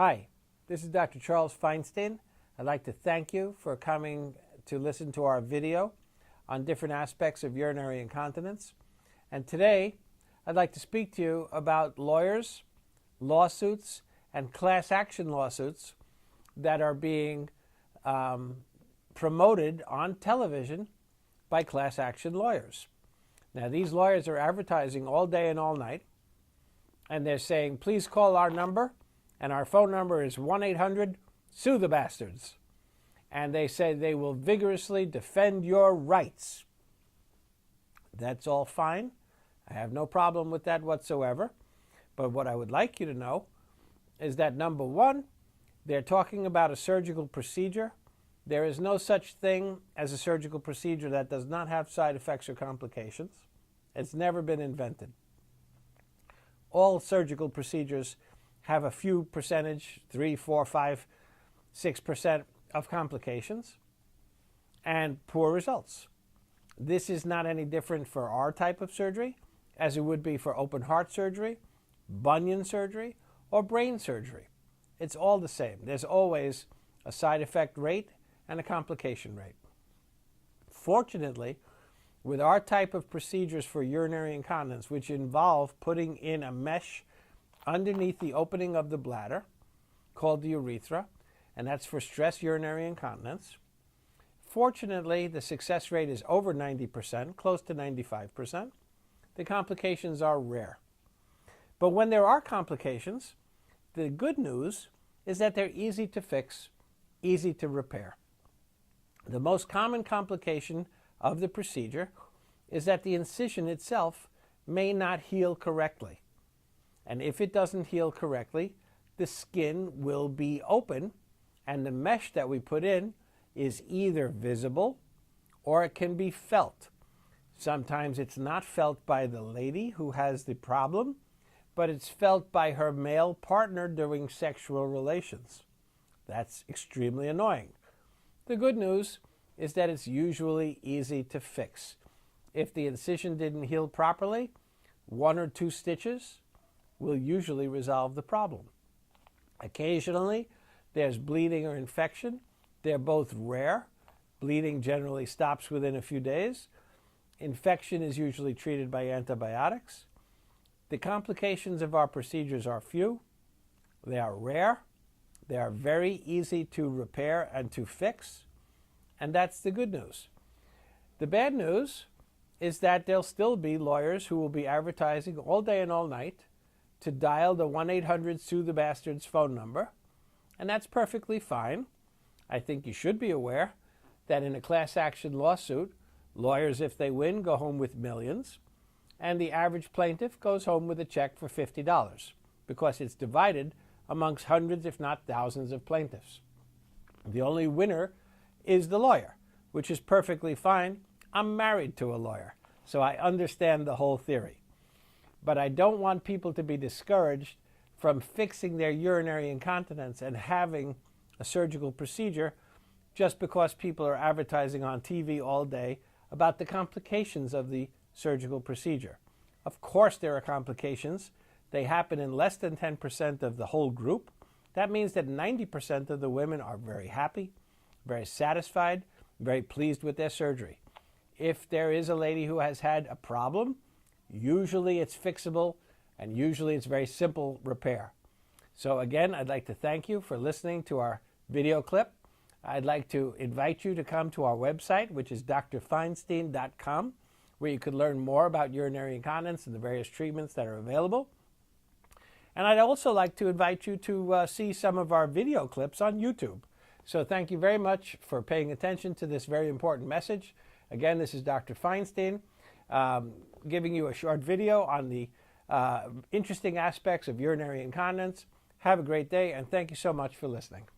Hi, this is Dr. Charles Feinstein. I'd like to thank you for coming to listen to our video on different aspects of urinary incontinence. And today, I'd like to speak to you about lawyers, lawsuits, and class action lawsuits that are being promoted on television by class action lawyers. Now, these lawyers are advertising all day and all night, and they're saying, please call our number, and our phone number is 1-800-SUE-THE-BASTARDS. And they say they will vigorously defend your rights. That's all fine. I have no problem with that whatsoever. But what I would like you to know is that, number one, they're talking about a surgical procedure. There is no such thing as a surgical procedure that does not have side effects or complications. It's never been invented. All surgical procedures have a few percentage, 3, 4, 5, 6% of complications and poor results. This is not any different for our type of surgery as it would be for open heart surgery, bunion surgery, or brain surgery. It's all the same. There's always a side effect rate and a complication rate. Fortunately, with our type of procedures for urinary incontinence, which involve putting in a mesh underneath the opening of the bladder called the urethra, and that's for stress urinary incontinence, fortunately, the success rate is over 90%, close to 95%. The complications are rare. But when there are complications, the good news is that they're easy to fix, easy to repair. The most common complication of the procedure is that the incision itself may not heal correctly. And if it doesn't heal correctly, the skin will be open, and the mesh that we put in is either visible or it can be felt. Sometimes it's not felt by the lady who has the problem, but it's felt by her male partner during sexual relations. That's extremely annoying. The good news is that it's usually easy to fix. If the incision didn't heal properly, 1 or 2 stitches will usually resolve the problem. Occasionally, there's bleeding or infection. They're both rare. Bleeding generally stops within a few days. Infection is usually treated by antibiotics. The complications of our procedures are few. They are rare. They are very easy to repair and to fix. And that's the good news. The bad news is that there'll still be lawyers who will be advertising all day and all night to dial the 1-800-SUE-THE-BASTARDS phone number, and that's perfectly fine. I think you should be aware that in a class action lawsuit, lawyers, if they win, go home with millions, and the average plaintiff goes home with a check for $50 because it's divided amongst hundreds, if not thousands, of plaintiffs. The only winner is the lawyer, which is perfectly fine. I'm married to a lawyer, so I understand the whole theory. But I don't want people to be discouraged from fixing their urinary incontinence and having a surgical procedure just because people are advertising on TV all day about the complications of the surgical procedure. Of course there are complications. They happen in less than 10% of the whole group. That means that 90% of the women are very happy, very satisfied, very pleased with their surgery. If there is a lady who has had a problem, usually it's fixable, and usually it's very simple repair. So again, I'd like to thank you for listening to our video clip. I'd like to invite you to come to our website, which is drfeinstein.com, where you could learn more about urinary incontinence and the various treatments that are available. And I'd also like to invite you to see some of our video clips on YouTube. So thank you very much for paying attention to this very important message. Again, this is Dr. Feinstein giving you a short video on the interesting aspects of urinary incontinence. Have a great day, and thank you so much for listening.